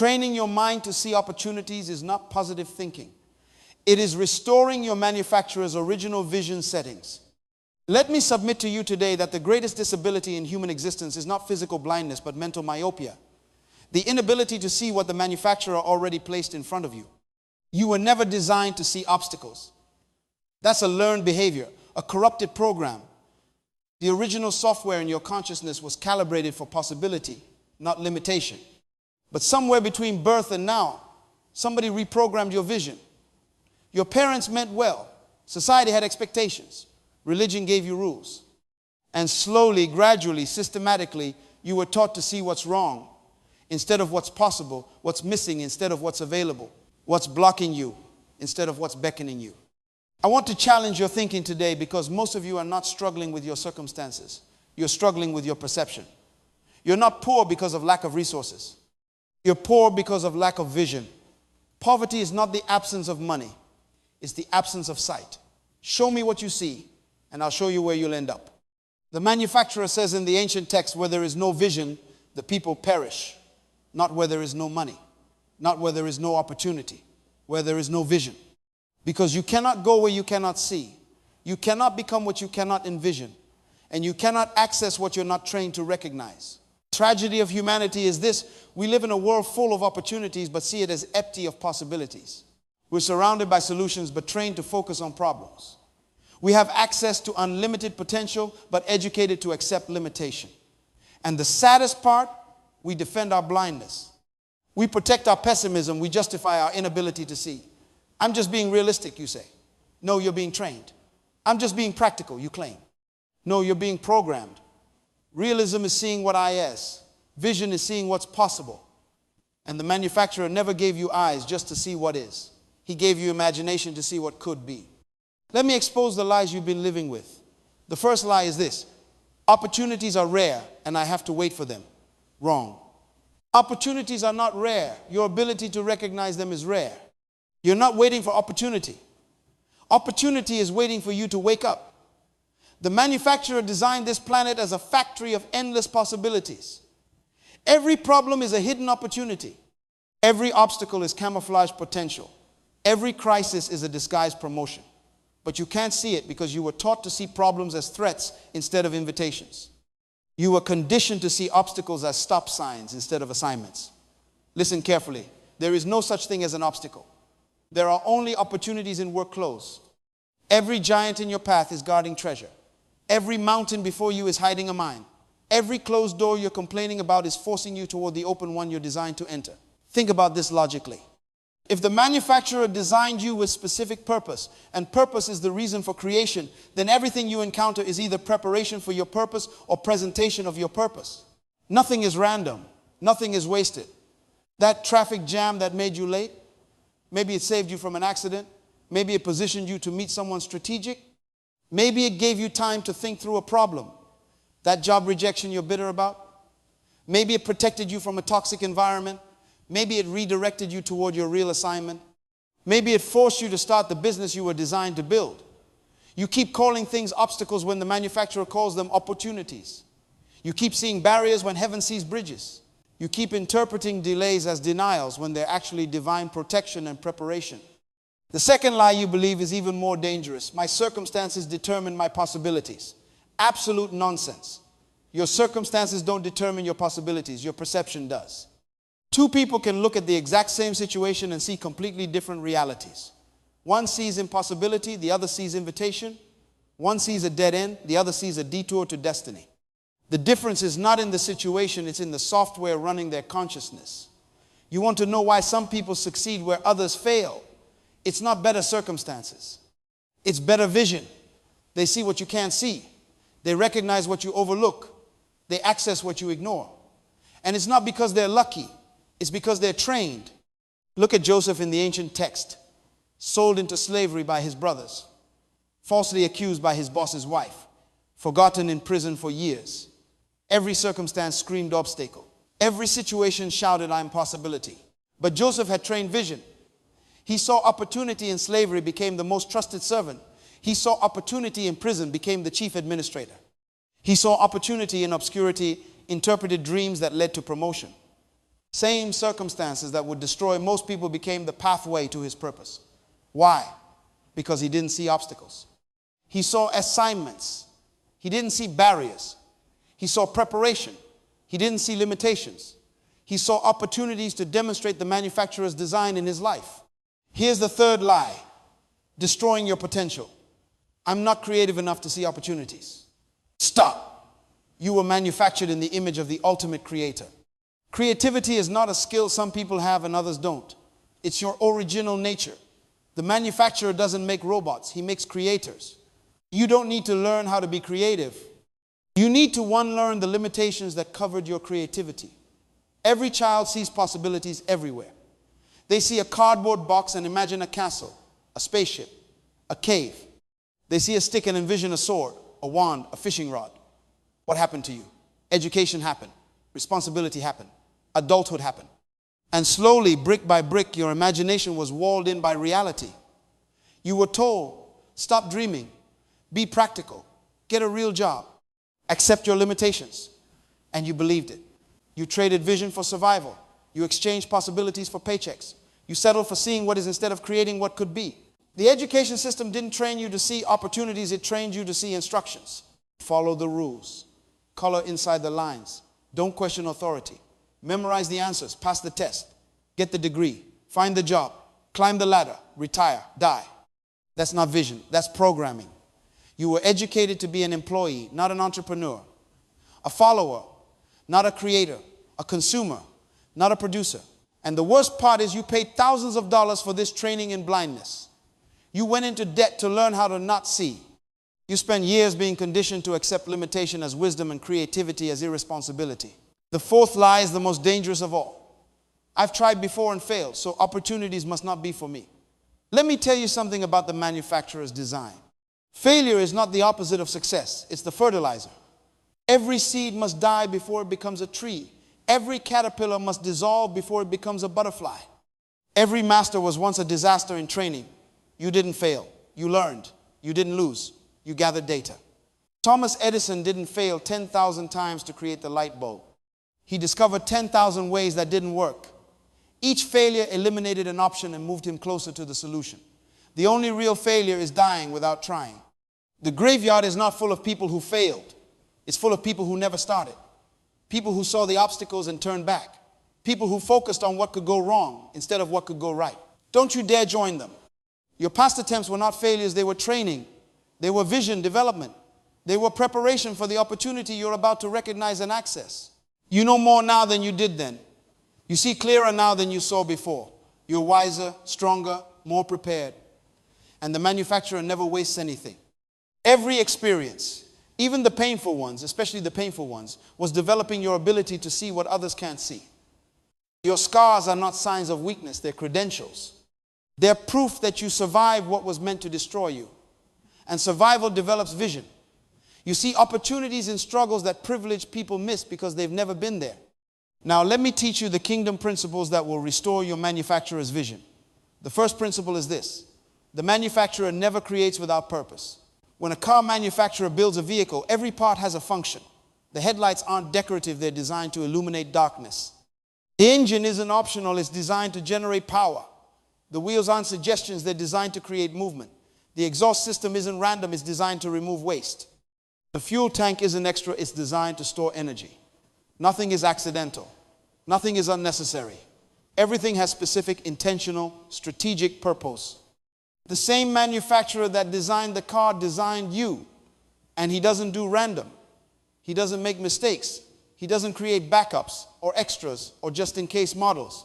Training your mind to see opportunities is not positive thinking. It is restoring your manufacturer's original vision settings. Let me submit to you today that the greatest disability in human existence is not physical blindness, but mental myopia. The inability to see what the manufacturer already placed in front of you. You were never designed to see obstacles. That's a learned behavior, a corrupted program. The original software in your consciousness was calibrated for possibility, not limitation. But somewhere between birth and now, somebody reprogrammed your vision. Your parents meant well. Society had expectations. Religion gave you rules. And slowly, gradually, systematically, you were taught to see what's wrong instead of what's possible, what's missing instead of what's available, what's blocking you instead of what's beckoning you. I want to challenge your thinking today because most of you are not struggling with your circumstances. You're struggling with your perception. You're not poor because of lack of resources. You're poor because of lack of vision. Poverty is not the absence of money. It's the absence of sight. Show me what you see, and I'll show you where you'll end up. The manufacturer says in the ancient text, where there is no vision, the people perish. Not where there is no money. Not where there is no opportunity. Where there is no vision. Because you cannot go where you cannot see. You cannot become what you cannot envision. And you cannot access what you're not trained to recognize. Tragedy of humanity is this: we live in a world full of opportunities but see it as empty of possibilities. We're surrounded by solutions but trained to focus on problems. We have access to unlimited potential but educated to accept limitation. And the saddest part, we defend our blindness. We protect our pessimism. We justify our inability to see. I'm just being realistic, you say. No, you're being trained. I'm just being practical, you claim. No, you're being programmed. Realism is seeing what I is. Vision is seeing what's possible. And the manufacturer never gave you eyes just to see what is. He gave you imagination to see what could be. Let me expose the lies you've been living with. The first lie is this: opportunities are rare and I have to wait for them. Wrong. Opportunities are not rare. Your ability to recognize them is rare. You're not waiting for opportunity. Opportunity is waiting for you to wake up. The manufacturer designed this planet as a factory of endless possibilities. Every problem is a hidden opportunity. Every obstacle is camouflaged potential. Every crisis is a disguised promotion. But you can't see it because you were taught to see problems as threats instead of invitations. You were conditioned to see obstacles as stop signs instead of assignments. Listen carefully. There is no such thing as an obstacle. There are only opportunities in work clothes. Every giant in your path is guarding treasure. Every mountain before you is hiding a mine. Every closed door you're complaining about is forcing you toward the open one you're designed to enter. Think about this logically. If the manufacturer designed you with specific purpose, and purpose is the reason for creation, then everything you encounter is either preparation for your purpose or presentation of your purpose. Nothing is random. Nothing is wasted. That traffic jam that made you late, maybe it saved you from an accident. Maybe it positioned you to meet someone strategic. Maybe it gave you time to think through a problem. That job rejection you're bitter about. Maybe it protected you from a toxic environment. Maybe it redirected you toward your real assignment. Maybe it forced you to start the business you were designed to build. You keep calling things obstacles when the manufacturer calls them opportunities. You keep seeing barriers when heaven sees bridges. You keep interpreting delays as denials when they're actually divine protection and preparation. The second lie you believe is even more dangerous. My circumstances determine my possibilities. Absolute nonsense. Your circumstances don't determine your possibilities. Your perception does. Two people can look at the exact same situation and see completely different realities. One sees impossibility, the other sees invitation. One sees a dead end, the other sees a detour to destiny. The difference is not in the situation, it's in the software running their consciousness. You want to know why some people succeed where others fail? It's not better circumstances. It's better vision. They see what you can't see. They recognize what you overlook. They access what you ignore. And it's not because they're lucky. It's because they're trained. Look at Joseph in the ancient text. Sold into slavery by his brothers. Falsely accused by his boss's wife. Forgotten in prison for years. Every circumstance screamed obstacle. Every situation shouted impossibility. But Joseph had trained vision. He saw opportunity in slavery, became the most trusted servant. He saw opportunity in prison, became the chief administrator. He saw opportunity in obscurity, interpreted dreams that led to promotion. Same circumstances that would destroy most people became the pathway to his purpose. Why? Because he didn't see obstacles. He saw assignments. He didn't see barriers. He saw preparation. He didn't see limitations. He saw opportunities to demonstrate the manufacturer's design in his life. Here's the third lie: destroying your potential. I'm not creative enough to see opportunities. Stop. You were manufactured in the image of the ultimate creator. Creativity is not a skill some people have and others don't. It's your original nature. The manufacturer doesn't make robots. He makes creators. You don't need to learn how to be creative. You need to unlearn the limitations that covered your creativity. Every child sees possibilities everywhere. They see a cardboard box and imagine a castle, a spaceship, a cave. They see a stick and envision a sword, a wand, a fishing rod. What happened to you? Education happened. Responsibility happened. Adulthood happened. And slowly, brick by brick, your imagination was walled in by reality. You were told, stop dreaming, be practical, get a real job, accept your limitations. And you believed it. You traded vision for survival. You exchanged possibilities for paychecks. You settled for seeing what is instead of creating what could be. The education system didn't train you to see opportunities, it trained you to see instructions. Follow the rules. Color inside the lines. Don't question authority. Memorize the answers. Pass the test. Get the degree. Find the job. Climb the ladder. Retire. Die. That's not vision. That's programming. You were educated to be an employee, not an entrepreneur. A follower, not a creator. A consumer, not a producer. And the worst part is you paid thousands of dollars for this training in blindness. You went into debt to learn how to not see. You spent years being conditioned to accept limitation as wisdom and creativity as irresponsibility. The fourth lie is the most dangerous of all. I've tried before and failed, so opportunities must not be for me. Let me tell you something about the manufacturer's design. Failure is not the opposite of success. It's the fertilizer. Every seed must die before it becomes a tree. Every caterpillar must dissolve before it becomes a butterfly. Every master was once a disaster in training. You didn't fail. You learned. You didn't lose. You gathered data. Thomas Edison didn't fail 10,000 times to create the light bulb. He discovered 10,000 ways that didn't work. Each failure eliminated an option and moved him closer to the solution. The only real failure is dying without trying. The graveyard is not full of people who failed. It's full of people who never started. People who saw the obstacles and turned back. People who focused on what could go wrong instead of what could go right. Don't you dare join them. Your past attempts were not failures, they were training. They were vision development. They were preparation for the opportunity you're about to recognize and access. You know more now than you did then. You see clearer now than you saw before. You're wiser, stronger, more prepared. And the manufacturer never wastes anything. Every experience, even the painful ones, especially the painful ones, was developing your ability to see what others can't see. Your scars are not signs of weakness, they're credentials. They're proof that you survived what was meant to destroy you. And survival develops vision. You see opportunities in struggles that privileged people miss because they've never been there. Now let me teach you the kingdom principles that will restore your manufacturer's vision. The first principle is this: the manufacturer never creates without purpose. When a car manufacturer builds a vehicle, every part has a function. The headlights aren't decorative, they're designed to illuminate darkness. The engine isn't optional, it's designed to generate power. The wheels aren't suggestions, they're designed to create movement. The exhaust system isn't random, it's designed to remove waste. The fuel tank isn't extra, it's designed to store energy. Nothing is accidental. Nothing is unnecessary. Everything has specific, intentional, strategic purpose. The same manufacturer that designed the car designed you, and he doesn't do random. He doesn't make mistakes. He doesn't create backups or extras or just-in-case models.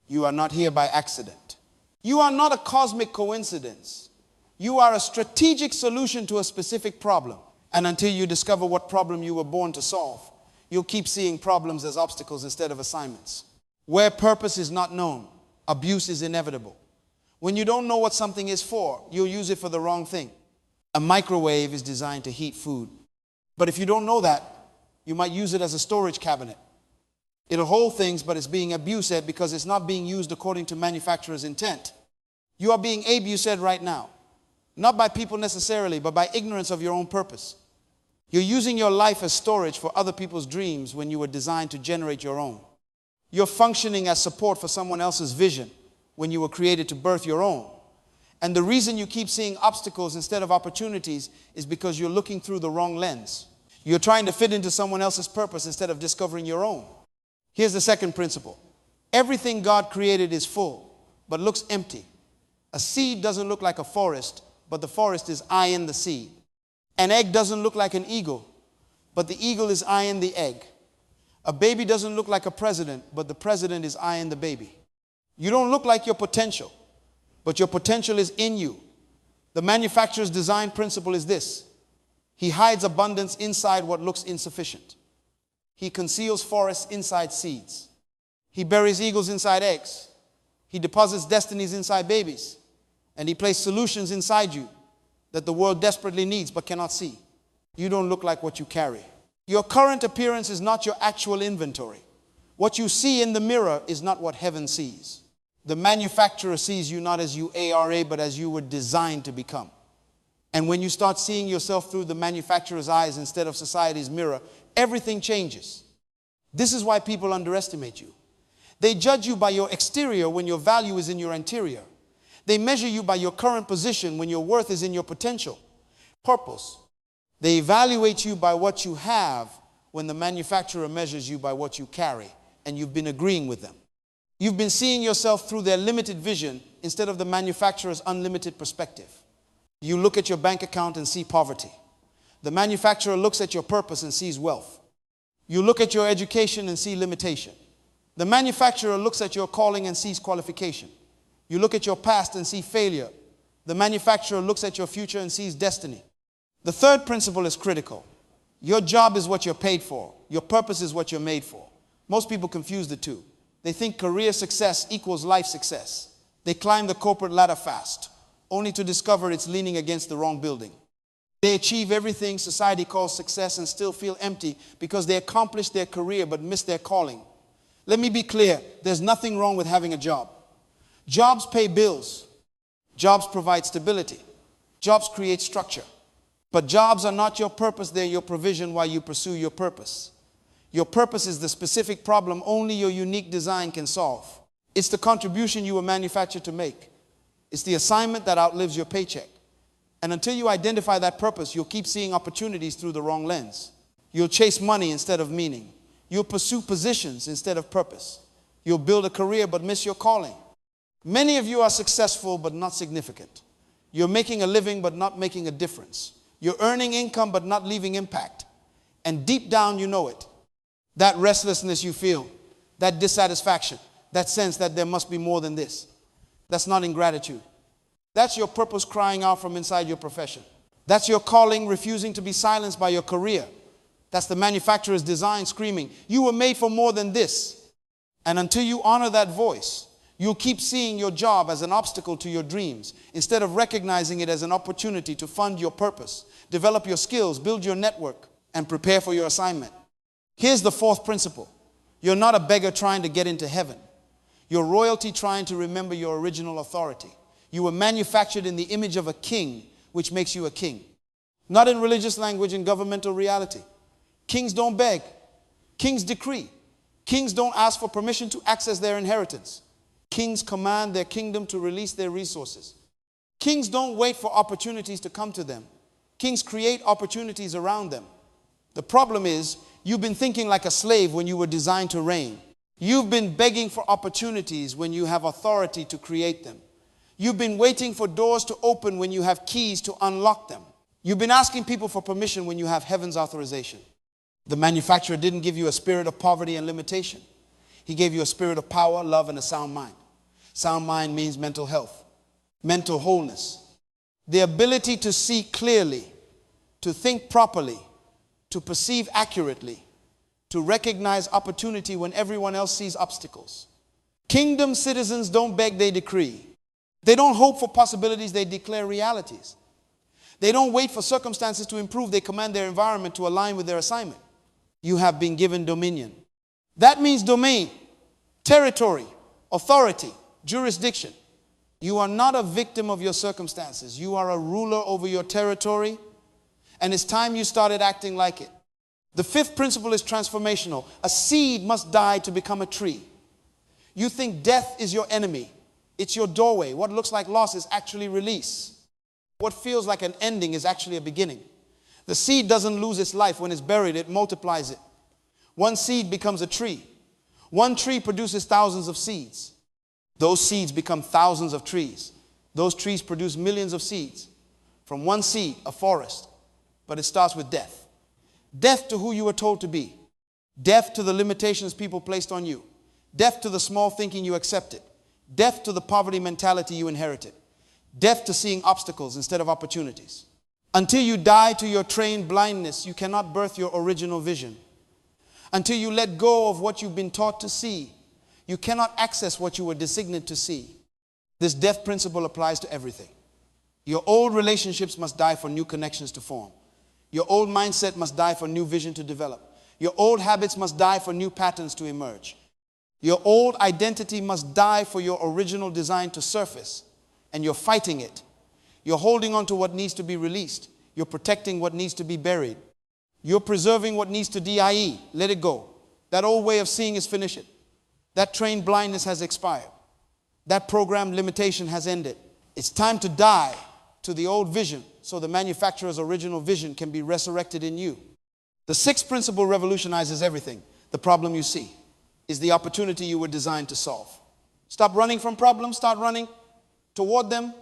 You are not here by accident. You are not a cosmic coincidence. You are a strategic solution to a specific problem. And until you discover what problem you were born to solve, you'll keep seeing problems as obstacles instead of assignments. Where purpose is not known, abuse is inevitable. When you don't know what something is for, you'll use it for the wrong thing. A microwave is designed to heat food. But if you don't know that, you might use it as a storage cabinet. It'll hold things, but it's being abused because it's not being used according to manufacturer's intent. You are being abused right now. Not by people necessarily, but by ignorance of your own purpose. You're using your life as storage for other people's dreams when you were designed to generate your own. You're functioning as support for someone else's vision when you were created to birth your own. And the reason you keep seeing obstacles instead of opportunities is because you're looking through the wrong lens. You're trying to fit into someone else's purpose instead of discovering your own. Here's the second principle. Everything God created is full, but looks empty. A seed doesn't look like a forest, but the forest is eyeing the seed. An egg doesn't look like an eagle, but the eagle is eyeing the egg. A baby doesn't look like a president, but the president is eyeing the baby. You don't look like your potential, but your potential is in you. The manufacturer's design principle is this. He hides abundance inside what looks insufficient. He conceals forests inside seeds. He buries eagles inside eggs. He deposits destinies inside babies. And he places solutions inside you that the world desperately needs but cannot see. You don't look like what you carry. Your current appearance is not your actual inventory. What you see in the mirror is not what heaven sees. The manufacturer sees you not as you are, but as you were designed to become. And when you start seeing yourself through the manufacturer's eyes instead of society's mirror, everything changes. This is why people underestimate you. They judge you by your exterior when your value is in your interior. They measure you by your current position when your worth is in your potential, purpose. They evaluate you by what you have when the manufacturer measures you by what you carry, and you've been agreeing with them. You've been seeing yourself through their limited vision instead of the manufacturer's unlimited perspective. You look at your bank account and see poverty. The manufacturer looks at your purpose and sees wealth. You look at your education and see limitation. The manufacturer looks at your calling and sees qualification. You look at your past and see failure. The manufacturer looks at your future and sees destiny. The third principle is critical. Your job is what you're paid for. Your purpose is what you're made for. Most people confuse the two. They think career success equals life success. They climb the corporate ladder fast, only to discover it's leaning against the wrong building. They achieve everything society calls success and still feel empty because they accomplished their career but missed their calling. Let me be clear, there's nothing wrong with having a job. Jobs pay bills. Jobs provide stability. Jobs create structure. But jobs are not your purpose, they're your provision while you pursue your purpose. Your purpose is the specific problem only your unique design can solve. It's the contribution you were manufactured to make. It's the assignment that outlives your paycheck. And until you identify that purpose, you'll keep seeing opportunities through the wrong lens. You'll chase money instead of meaning. You'll pursue positions instead of purpose. You'll build a career but miss your calling. Many of you are successful but not significant. You're making a living but not making a difference. You're earning income but not leaving impact. And deep down you know it. That restlessness you feel, that dissatisfaction, that sense that there must be more than this. That's not ingratitude. That's your purpose crying out from inside your profession. That's your calling refusing to be silenced by your career. That's the manufacturer's design screaming, you were made for more than this. And until you honor that voice, you'll keep seeing your job as an obstacle to your dreams instead of recognizing it as an opportunity to fund your purpose, develop your skills, build your network, and prepare for your assignment. Here's the fourth principle. You're not a beggar trying to get into heaven. You're royalty trying to remember your original authority. You were manufactured in the image of a king, which makes you a king. Not in religious language and governmental reality. Kings don't beg. Kings decree. Kings don't ask for permission to access their inheritance. Kings command their kingdom to release their resources. Kings don't wait for opportunities to come to them. Kings create opportunities around them. The problem is, you've been thinking like a slave when you were designed to reign. You've been begging for opportunities when you have authority to create them. You've been waiting for doors to open when you have keys to unlock them. You've been asking people for permission when you have heaven's authorization. The manufacturer didn't give you a spirit of poverty and limitation. He gave you a spirit of power, love, and a sound mind. Sound mind means mental health, mental wholeness, the ability to see clearly, to think properly, to perceive accurately, to recognize opportunity when everyone else sees obstacles. Kingdom citizens don't beg, they decree. They don't hope for possibilities, they declare realities. They don't wait for circumstances to improve, they command their environment to align with their assignment. You have been given dominion. That means domain, territory, authority, jurisdiction. You are not a victim of your circumstances. You are a ruler over your territory, and it's time you started acting like it. The fifth principle is transformational. A seed must die to become a tree. You think death is your enemy. It's your doorway. What looks like loss is actually release. What feels like an ending is actually a beginning. The seed doesn't lose its life. When it's buried, it multiplies it. One seed becomes a tree. One tree produces thousands of seeds. Those seeds become thousands of trees. Those trees produce millions of seeds. From one seed, a forest. But it starts with death. Death to who you were told to be. Death to the limitations people placed on you. Death to the small thinking you accepted. Death to the poverty mentality you inherited. Death to seeing obstacles instead of opportunities. Until you die to your trained blindness, you cannot birth your original vision. Until you let go of what you've been taught to see, you cannot access what you were designated to see. This death principle applies to everything. Your old relationships must die for new connections to form. Your old mindset must die for new vision to develop. Your old habits must die for new patterns to emerge. Your old identity must die for your original design to surface, and you're fighting it. You're holding on to what needs to be released. You're protecting what needs to be buried. You're preserving what needs to die. Let it go. That old way of seeing is finish it. That trained blindness has expired. That programmed limitation has ended. It's time to die to the old vision so the manufacturer's original vision can be resurrected in you. The sixth principle revolutionizes everything. The problem you see is the opportunity you were designed to solve. Stop running from problems. Start running toward them.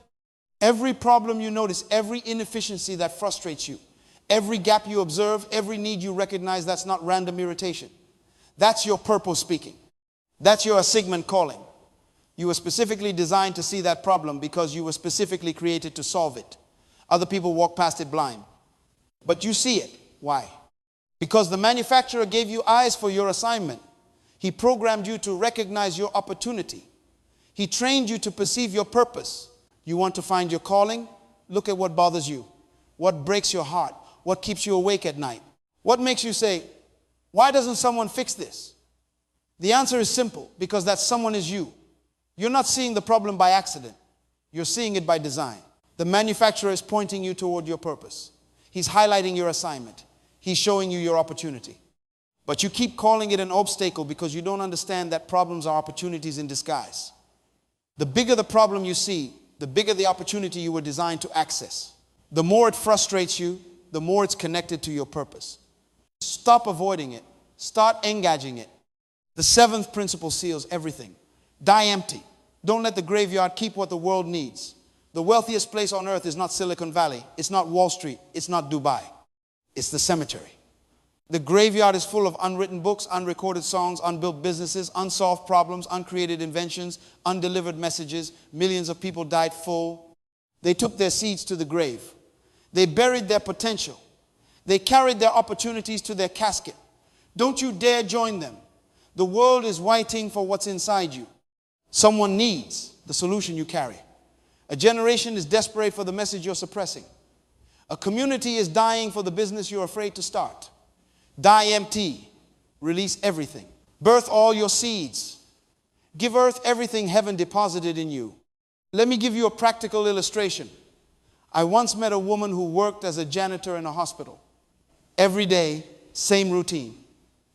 Every problem you notice, every inefficiency that frustrates you, every gap you observe, every need you recognize, that's not random irritation. That's your purpose speaking. That's your assignment calling. You were specifically designed to see that problem because you were specifically created to solve it. Other people walk past it blind. But you see it. Why? Because the manufacturer gave you eyes for your assignment. He programmed you to recognize your opportunity. He trained you to perceive your purpose. You want to find your calling? Look at what bothers you. What breaks your heart? What keeps you awake at night? What makes you say, why doesn't someone fix this? The answer is simple, because that someone is you. You're not seeing the problem by accident. You're seeing it by design. The manufacturer is pointing you toward your purpose. He's highlighting your assignment. He's showing you your opportunity. But you keep calling it an obstacle because you don't understand that problems are opportunities in disguise. The bigger the problem you see, the bigger the opportunity you were designed to access. The more it frustrates you, the more it's connected to your purpose. Stop avoiding it. Start engaging it. The seventh principle seals everything. Die empty. Don't let the graveyard keep what the world needs. The wealthiest place on earth is not Silicon Valley. It's not Wall Street. It's not Dubai. It's the cemetery. The graveyard is full of unwritten books, unrecorded songs, unbuilt businesses, unsolved problems, uncreated inventions, undelivered messages. Millions of people died full. They took their seeds to the grave. They buried their potential. They carried their opportunities to their casket. Don't you dare join them. The world is waiting for what's inside you. Someone needs the solution you carry. A generation is desperate for the message you're suppressing. A community is dying for the business you're afraid to start. Die empty. Release everything. Birth all your seeds. Give earth everything heaven deposited in you. Let me give you a practical illustration. I once met a woman who worked as a janitor in a hospital. Every day, same routine.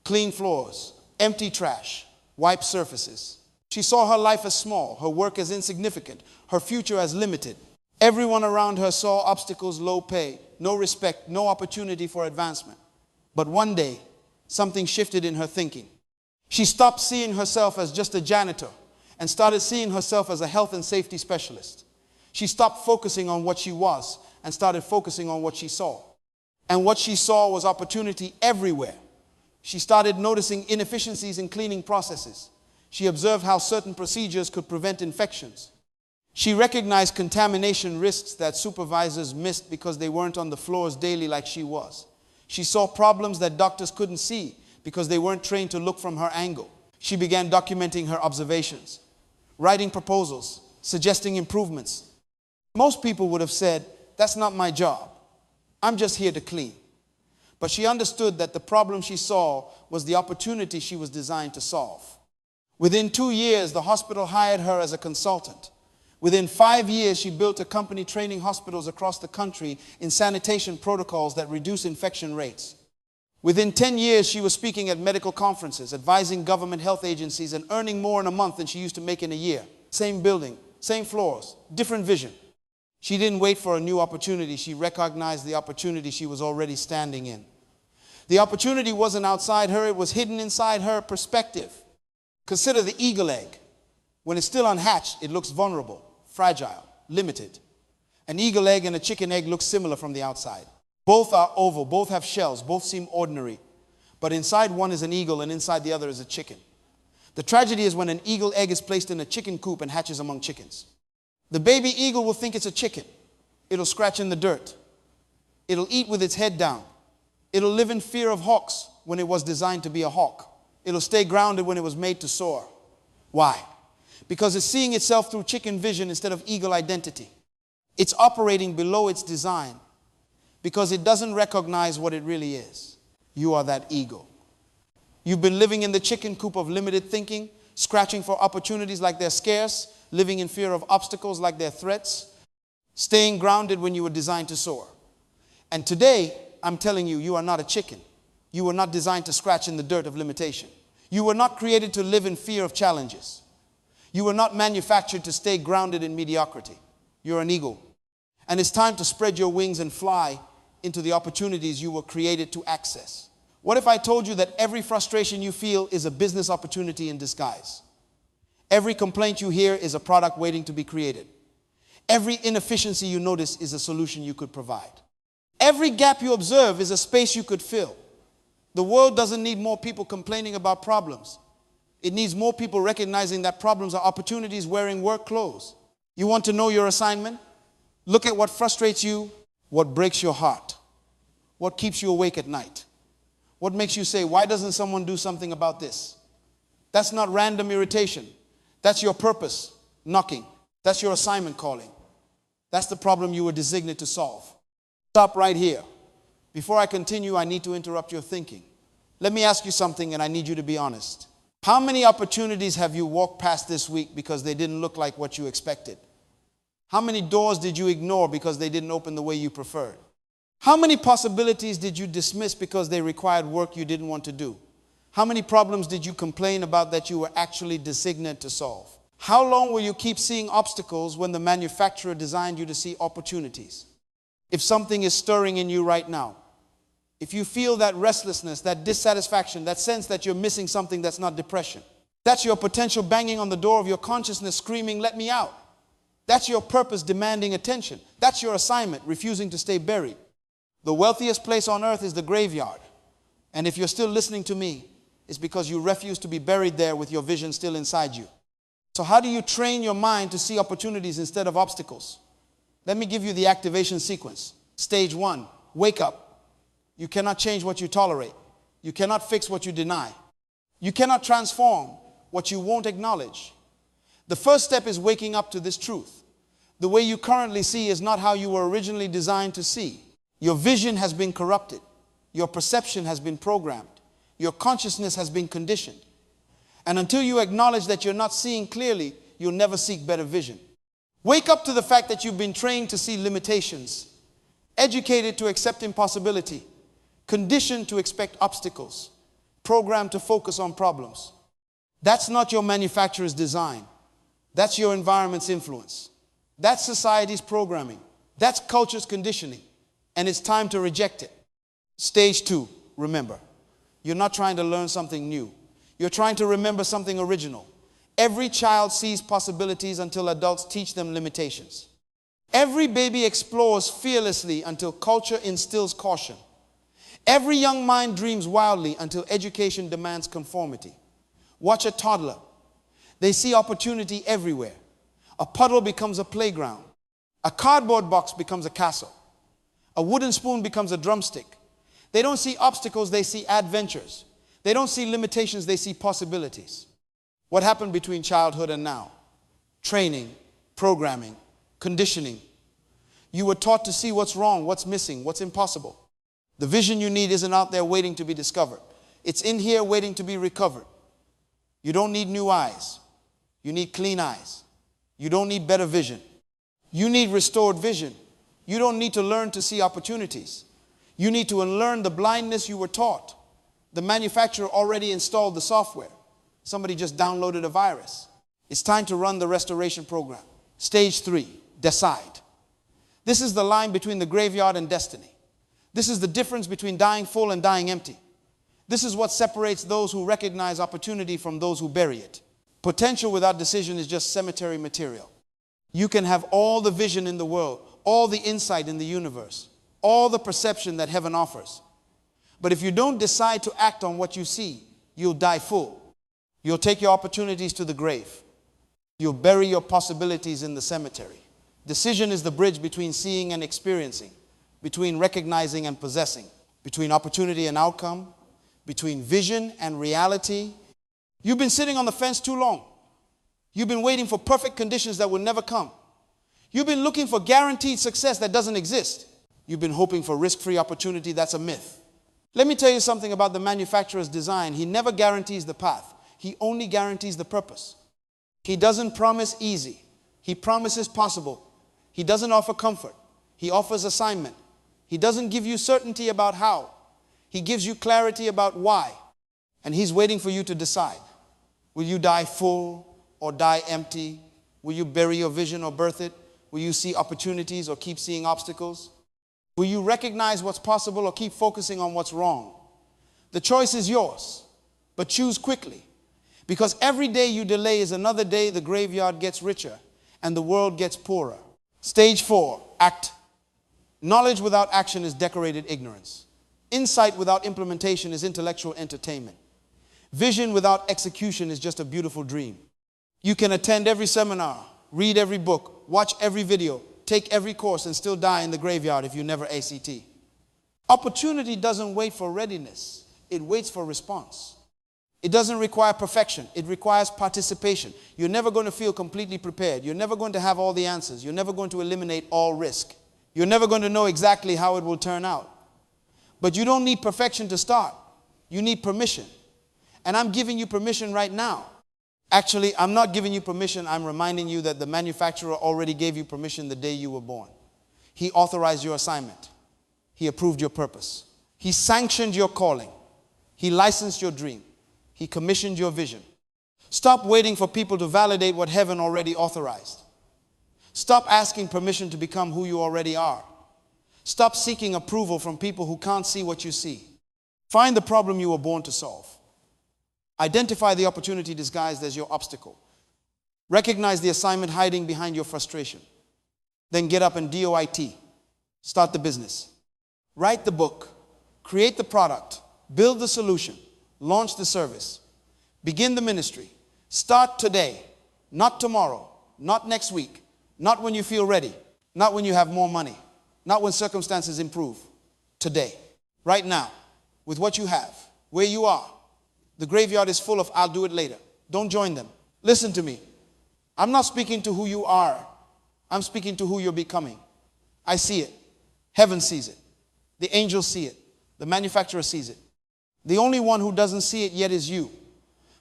Clean floors, empty trash, wipe surfaces. She saw her life as small, her work as insignificant, her future as limited. Everyone around her saw obstacles, low pay, no respect, no opportunity for advancement. But one day, something shifted in her thinking. She stopped seeing herself as just a janitor and started seeing herself as a health and safety specialist. She stopped focusing on what she was and started focusing on what she saw. And what she saw was opportunity everywhere. She started noticing inefficiencies in cleaning processes. She observed how certain procedures could prevent infections. She recognized contamination risks that supervisors missed because they weren't on the floors daily like she was. She saw problems that doctors couldn't see because they weren't trained to look from her angle. She began documenting her observations, writing proposals, suggesting improvements. Most people would have said, "That's not my job. I'm just here to clean." But she understood that the problem she saw was the opportunity she was designed to solve. Within 2 years, the hospital hired her as a consultant. Within 5 years, she built a company training hospitals across the country in sanitation protocols that reduce infection rates. Within 10 years, she was speaking at medical conferences, advising government health agencies, and earning more in a month than she used to make in a year. Same building, same floors, different vision. She didn't wait for a new opportunity. She recognized the opportunity she was already standing in. The opportunity wasn't outside her, it was hidden inside her perspective. Consider the eagle egg. When it's still unhatched, it looks vulnerable, fragile, limited. An eagle egg and a chicken egg look similar from the outside. Both are oval, both have shells, both seem ordinary. But inside one is an eagle and inside the other is a chicken. The tragedy is when an eagle egg is placed in a chicken coop and hatches among chickens. The baby eagle will think it's a chicken. It'll scratch in the dirt. It'll eat with its head down. It'll live in fear of hawks when it was designed to be a hawk. It'll stay grounded when it was made to soar. Why? Because it's seeing itself through chicken vision instead of eagle identity. It's operating below its design because it doesn't recognize what it really is. You are that eagle. You've been living in the chicken coop of limited thinking, scratching for opportunities like they're scarce, living in fear of obstacles like they're threats, staying grounded when you were designed to soar. And today, I'm telling you, you are not a chicken. You were not designed to scratch in the dirt of limitation. You were not created to live in fear of challenges. You were not manufactured to stay grounded in mediocrity. You're an eagle. And it's time to spread your wings and fly into the opportunities you were created to access. What if I told you that every frustration you feel is a business opportunity in disguise? Every complaint you hear is a product waiting to be created. Every inefficiency you notice is a solution you could provide. Every gap you observe is a space you could fill. The world doesn't need more people complaining about problems. It needs more people recognizing that problems are opportunities wearing work clothes. You want to know your assignment? Look at what frustrates you, what breaks your heart, what keeps you awake at night. What makes you say, why doesn't someone do something about this? That's not random irritation. That's your purpose knocking. That's your assignment calling. That's the problem you were designated to solve. Stop right here. Before I continue, I need to interrupt your thinking. Let me ask you something, and I need you to be honest. How many opportunities have you walked past this week because they didn't look like what you expected? How many doors did you ignore because they didn't open the way you preferred? How many possibilities did you dismiss because they required work you didn't want to do? How many problems did you complain about that you were actually designated to solve? How long will you keep seeing obstacles when the manufacturer designed you to see opportunities? If something is stirring in you right now, if you feel that restlessness, that dissatisfaction, that sense that you're missing something, that's not depression. That's your potential banging on the door of your consciousness screaming, let me out. That's your purpose demanding attention. That's your assignment, refusing to stay buried. The wealthiest place on earth is the graveyard. And if you're still listening to me, it's because you refuse to be buried there with your vision still inside you. So how do you train your mind to see opportunities instead of obstacles? Let me give you the activation sequence. Stage 1, wake up. You cannot change what you tolerate. You cannot fix what you deny. You cannot transform what you won't acknowledge. The first step is waking up to this truth. The way you currently see is not how you were originally designed to see. Your vision has been corrupted. Your perception has been programmed. Your consciousness has been conditioned. And until you acknowledge that you're not seeing clearly, you'll never seek better vision. Wake up to the fact that you've been trained to see limitations, educated to accept impossibility, conditioned to expect obstacles, programmed to focus on problems. That's not your manufacturer's design. That's your environment's influence. That's society's programming. That's culture's conditioning. And it's time to reject it. Stage 2, remember. You're not trying to learn something new. You're trying to remember something original. Every child sees possibilities until adults teach them limitations. Every baby explores fearlessly until culture instills caution. Every young mind dreams wildly until education demands conformity. Watch a toddler. They see opportunity everywhere. A puddle becomes a playground. A cardboard box becomes a castle. A wooden spoon becomes a drumstick. They don't see obstacles, they see adventures. They don't see limitations, they see possibilities. What happened between childhood and now? Training, programming, conditioning. You were taught to see what's wrong, what's missing, what's impossible. The vision you need isn't out there waiting to be discovered. It's in here waiting to be recovered. You don't need new eyes. You need clean eyes. You don't need better vision. You need restored vision. You don't need to learn to see opportunities. You need to unlearn the blindness you were taught. The manufacturer already installed the software. Somebody just downloaded a virus. It's time to run the restoration program. Stage 3, decide. This is the line between the graveyard and destiny. This is the difference between dying full and dying empty. This is what separates those who recognize opportunity from those who bury it. Potential without decision is just cemetery material. You can have all the vision in the world, all the insight in the universe, all the perception that heaven offers. But if you don't decide to act on what you see, you'll die full. You'll take your opportunities to the grave. You'll bury your possibilities in the cemetery. Decision is the bridge between seeing and experiencing, between recognizing and possessing, between opportunity and outcome, between vision and reality. You've been sitting on the fence too long. You've been waiting for perfect conditions that will never come. You've been looking for guaranteed success that doesn't exist. You've been hoping for risk-free opportunity that's a myth. Let me tell you something about the manufacturer's design. He never guarantees the path. He only guarantees the purpose. He doesn't promise easy. He promises possible. He doesn't offer comfort. He offers assignment. He doesn't give you certainty about how. He gives you clarity about why. And he's waiting for you to decide. Will you die full or die empty? Will you bury your vision or birth it? Will you see opportunities or keep seeing obstacles? Will you recognize what's possible or keep focusing on what's wrong? The choice is yours, but choose quickly. Because every day you delay is another day the graveyard gets richer and the world gets poorer. Stage 4, act. Knowledge without action is decorated ignorance. Insight without implementation is intellectual entertainment. Vision without execution is just a beautiful dream. You can attend every seminar, read every book, watch every video, take every course and still die in the graveyard if you never ACT. Opportunity doesn't wait for readiness. It waits for response. It doesn't require perfection. It requires participation. You're never going to feel completely prepared. You're never going to have all the answers. You're never going to eliminate all risk. You're never going to know exactly how it will turn out. But you don't need perfection to start. You need permission. And I'm giving you permission right now. Actually, I'm not giving you permission. I'm reminding you that the manufacturer already gave you permission the day you were born. He authorized your assignment. He approved your purpose. He sanctioned your calling. He licensed your dream. He commissioned your vision. Stop waiting for people to validate what heaven already authorized. Stop asking permission to become who you already are. Stop seeking approval from people who can't see what you see. Find the problem you were born to solve. Identify the opportunity disguised as your obstacle. Recognize the assignment hiding behind your frustration. Then get up and DOIT. Start the business. Write the book. Create the product. Build the solution. Launch the service. Begin the ministry. Start today, not tomorrow, not next week, not when you feel ready, not when you have more money, not when circumstances improve. Today, right now, with what you have, where you are. The graveyard is full of I'll do it later. Don't join them. Listen to me. I'm not speaking to who you are. I'm speaking to who you're becoming. I see it. Heaven sees it. The angels see it. The manufacturer sees it. The only one who doesn't see it yet is you.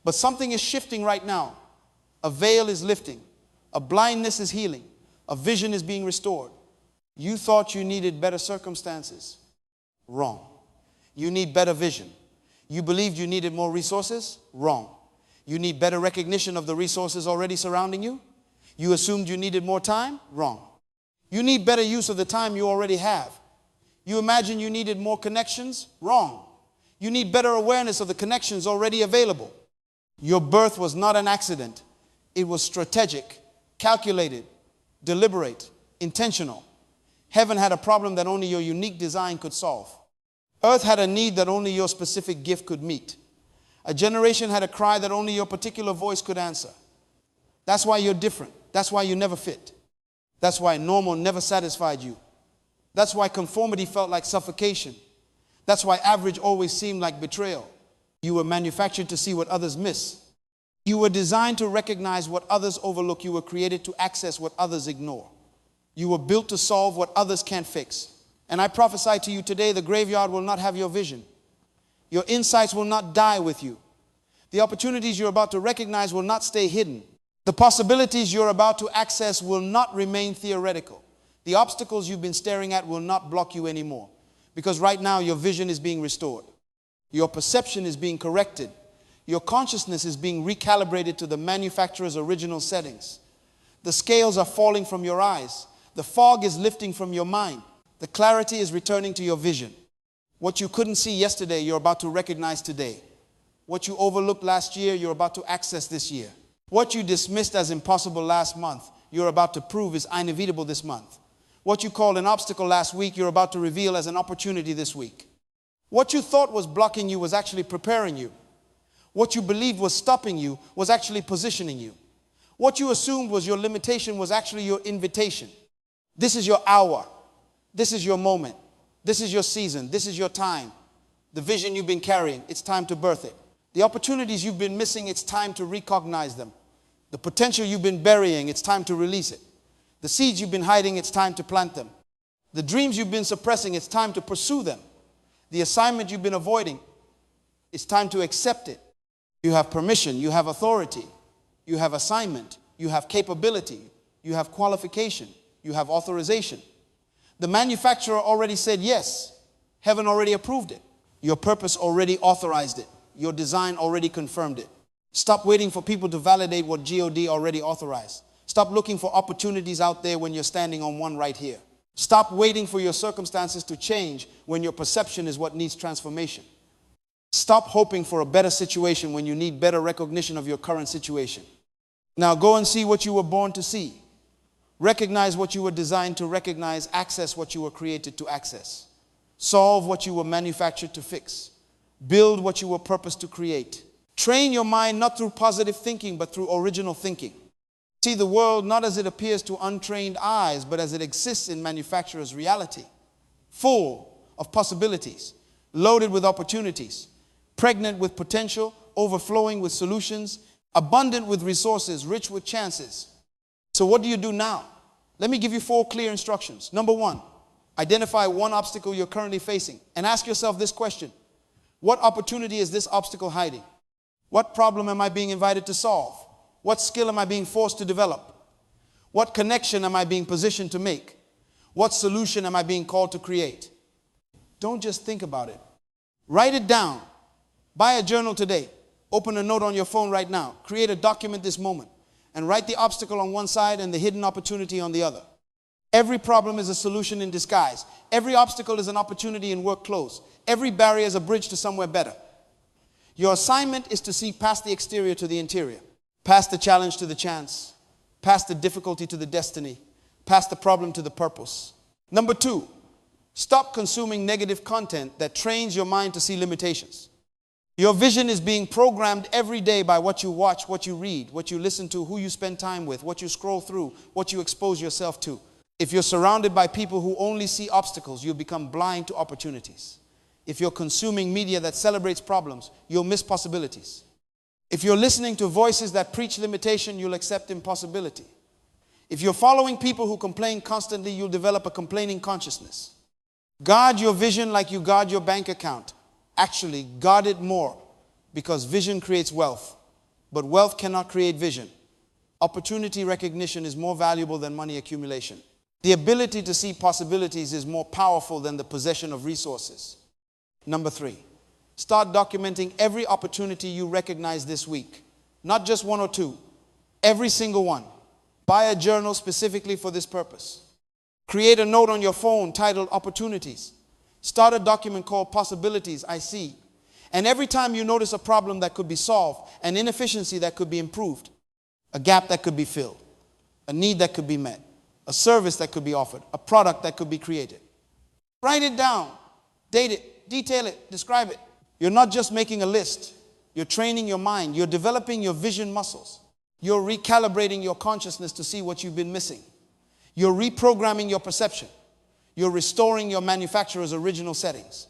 But something is shifting right now. A veil is lifting. A blindness is healing. A vision is being restored. You thought you needed better circumstances. Wrong. You need better vision. You believed you needed more resources? Wrong. You need better recognition of the resources already surrounding you? You assumed you needed more time? Wrong. You need better use of the time you already have. You imagine you needed more connections? Wrong. You need better awareness of the connections already available. Your birth was not an accident. It was strategic, calculated, deliberate, intentional. Heaven had a problem that only your unique design could solve. Earth had a need that only your specific gift could meet. A generation had a cry that only your particular voice could answer. That's why you're different. That's why you never fit. That's why normal never satisfied you. That's why conformity felt like suffocation. That's why average always seemed like betrayal. You were manufactured to see what others miss. You were designed to recognize what others overlook. You were created to access what others ignore. You were built to solve what others can't fix. And I prophesy to you today, the graveyard will not have your vision. Your insights will not die with you. The opportunities you're about to recognize will not stay hidden. The possibilities you're about to access will not remain theoretical. The obstacles you've been staring at will not block you anymore. Because right now your vision is being restored. Your perception is being corrected. Your consciousness is being recalibrated to the manufacturer's original settings. The scales are falling from your eyes. The fog is lifting from your mind. The clarity is returning to your vision. What you couldn't see yesterday, you're about to recognize today. What you overlooked last year, you're about to access this year. What you dismissed as impossible last month, you're about to prove is inevitable this month. What you called an obstacle last week, you're about to reveal as an opportunity this week. What you thought was blocking you was actually preparing you. What you believed was stopping you was actually positioning you. What you assumed was your limitation was actually your invitation. This is your hour. This is your moment. This is your season. This is your time. The vision you've been carrying, it's time to birth it. The opportunities you've been missing, it's time to recognize them. The potential you've been burying, it's time to release it. The seeds you've been hiding, it's time to plant them. The dreams you've been suppressing, it's time to pursue them. The assignment you've been avoiding, it's time to accept it. You have permission, you have authority, you have assignment, you have capability, you have qualification, you have authorization. The manufacturer already said yes. Heaven already approved it. Your purpose already authorized it. Your design already confirmed it. Stop waiting for people to validate what God already authorized. Stop looking for opportunities out there when you're standing on one right here. Stop waiting for your circumstances to change when your perception is what needs transformation. Stop hoping for a better situation when you need better recognition of your current situation. Now go and see what you were born to see. Recognize what you were designed to recognize. Access what you were created to access. Solve what you were manufactured to fix. Build what you were purposed to create. Train your mind not through positive thinking, but through original thinking. See the world not as it appears to untrained eyes, but as it exists in manufacturer's reality. Full of possibilities, loaded with opportunities, pregnant with potential, overflowing with solutions, abundant with resources, rich with chances. So what do you do now? Let me give you 4 clear instructions. Number 1, identify one obstacle you're currently facing and ask yourself this question. What opportunity is this obstacle hiding? What problem am I being invited to solve? What skill am I being forced to develop? What connection am I being positioned to make? What solution am I being called to create? Don't just think about it. Write it down. Buy a journal today. Open a note on your phone right now. Create a document this moment. And write the obstacle on one side and the hidden opportunity on the other. Every problem is a solution in disguise. Every obstacle is an opportunity in work clothes. Every barrier is a bridge to somewhere better. Your assignment is to see past the exterior to the interior. Past the challenge to the chance. Past the difficulty to the destiny. Past the problem to the purpose. Number 2, stop consuming negative content that trains your mind to see limitations. Your vision is being programmed every day by what you watch, what you read, what you listen to, who you spend time with, what you scroll through, what you expose yourself to. If you're surrounded by people who only see obstacles, you'll become blind to opportunities. If you're consuming media that celebrates problems, you'll miss possibilities. If you're listening to voices that preach limitation, you'll accept impossibility. If you're following people who complain constantly, you'll develop a complaining consciousness. Guard your vision like you guard your bank account. Actually, guard it more, because vision creates wealth, but wealth cannot create vision. Opportunity recognition is more valuable than money accumulation. The ability to see possibilities is more powerful than the possession of resources. Number 3, start documenting every opportunity you recognize this week. Not just 1 or 2, every single one. Buy a journal specifically for this purpose. Create a note on your phone titled Opportunities. Start a document called Possibilities, I See. And every time you notice a problem that could be solved, an inefficiency that could be improved, a gap that could be filled, a need that could be met, a service that could be offered, a product that could be created. Write it down, date it, detail it, describe it. You're not just making a list. You're training your mind. You're developing your vision muscles. You're recalibrating your consciousness to see what you've been missing. You're reprogramming your perception. You're restoring your manufacturer's original settings.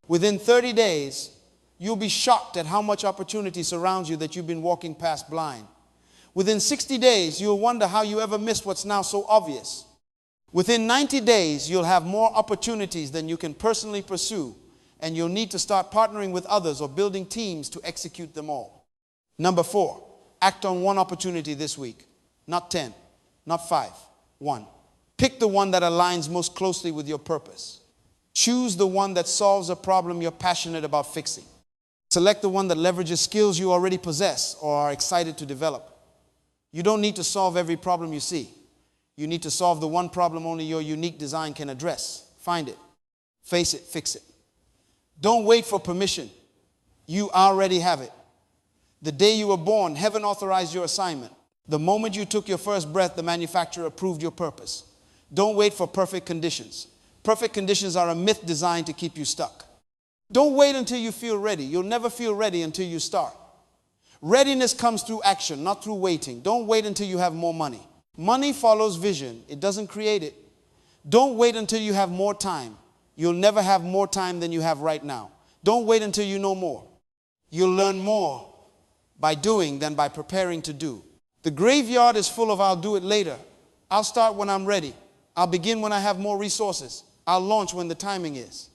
Within 30 days, you'll be shocked at how much opportunity surrounds you that you've been walking past blind. Within 60 days, you'll wonder how you ever missed what's now so obvious. Within 90 days, you'll have more opportunities than you can personally pursue, and you'll need to start partnering with others or building teams to execute them all. Number 4, act on one opportunity this week. Not 10, not 5, 1. Pick the one that aligns most closely with your purpose. Choose the one that solves a problem you're passionate about fixing. Select the one that leverages skills you already possess or are excited to develop. You don't need to solve every problem you see. You need to solve the one problem only your unique design can address. Find it, face it, fix it. Don't wait for permission. You already have it. The day you were born, heaven authorized your assignment. The moment you took your first breath, the manufacturer approved your purpose. Don't wait for perfect conditions. Perfect conditions are a myth designed to keep you stuck. Don't wait until you feel ready. You'll never feel ready until you start. Readiness comes through action, not through waiting. Don't wait until you have more money. Money follows vision. It doesn't create it. Don't wait until you have more time. You'll never have more time than you have right now. Don't wait until you know more. You'll learn more by doing than by preparing to do. The graveyard is full of I'll do it later. I'll start when I'm ready. I'll begin when I have more resources. I'll launch when the timing is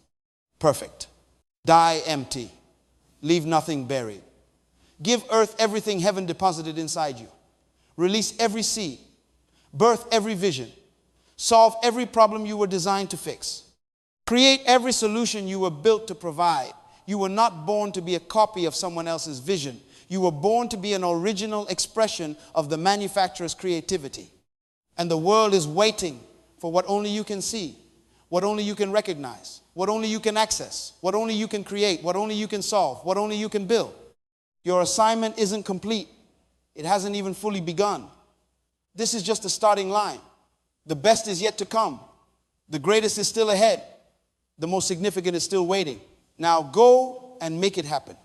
perfect. Die empty. Leave nothing buried. Give earth everything heaven deposited inside you. Release every seed. Birth every vision. Solve every problem you were designed to fix. Create every solution you were built to provide. You were not born to be a copy of someone else's vision. You were born to be an original expression of the manufacturer's creativity. And the world is waiting for what only you can see, what only you can recognize, what only you can access, what only you can create, what only you can solve, what only you can build. Your assignment isn't complete. It hasn't even fully begun. This is just the starting line. The best is yet to come. The greatest is still ahead. The most significant is still waiting. Now go and make it happen.